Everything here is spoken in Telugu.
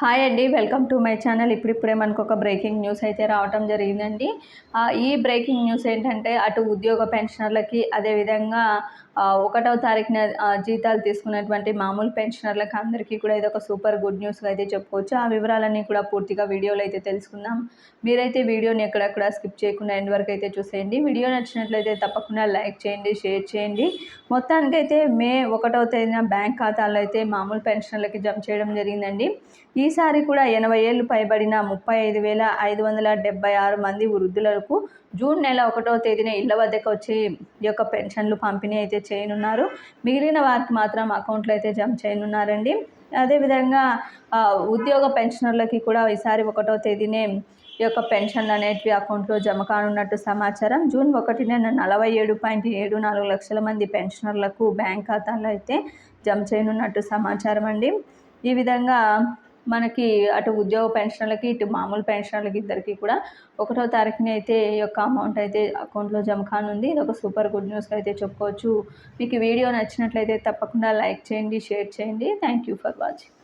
హాయ్ అండి, వెల్కమ్ టు మై ఛానల్. ఇప్పుడిప్పుడే మనకు ఒక బ్రేకింగ్ న్యూస్ అయితే రావటం జరిగిందండి. ఈ బ్రేకింగ్ న్యూస్ ఏంటంటే అటు ఉద్యోగ పెన్షనర్లకి, అదేవిధంగా 1వ తారీఖున జీతాలు తీసుకున్నటువంటి మామూలు పెన్షనర్లకి అందరికీ కూడా ఇదొక సూపర్ గుడ్ న్యూస్గా అయితే చెప్పుకోవచ్చు. ఆ వివరాలన్నీ కూడా పూర్తిగా వీడియోలో అయితే తెలుసుకుందాం. మీరైతే వీడియోని ఎక్కడెక్కడ స్కిప్ చేయకుండా ఎండ్ వరకు అయితే చూసేయండి. వీడియో నచ్చినట్లయితే తప్పకుండా లైక్ చేయండి, షేర్ చేయండి. మొత్తానికైతే మే 1వ తేదీన బ్యాంక్ ఖాతాల్లో అయితే మామూలు పెన్షనర్లకి జమ చేయడం జరిగిందండి. ఈసారి కూడా 80 ఏళ్ళు పైబడిన 35,576 మంది వృద్ధులకు జూన్ నెల 1వ తేదీన ఇళ్ల వద్దకు వచ్చి ఈ యొక్క పెన్షన్లు పంపిణీ అయితే చేయనున్నారు. మిగిలిన వారికి మాత్రం అకౌంట్లో అయితే జమ చేయనున్నారండి. అదేవిధంగా ఉద్యోగ పెన్షనర్లకి కూడా ఈసారి 1వ తేదీనే ఈ యొక్క పెన్షన్లు అనేటివి అకౌంట్లో జమ కానున్నట్టు సమాచారం. జూన్ 1న 47.74 లక్షల మంది పెన్షనర్లకు బ్యాంక్ ఖాతాల్లో అయితే జమ చేయనున్నట్టు సమాచారం అండి. ఈ విధంగా మనకి అటు ఉద్యోగ పెన్షన్లకి, ఇటు మామూలు పెన్షనర్లకి ఇద్దరికి కూడా 1వ తారీఖున అయితే ఈ యొక్క అమౌంట్ అయితే అకౌంట్లో జమ కానుంది. ఇది ఒక సూపర్ గుడ్ న్యూస్గా అయితే చెప్పుకోవచ్చు. మీకు వీడియో నచ్చినట్లయితే తప్పకుండా లైక్ చేయండి, షేర్ చేయండి. Thank you for watching.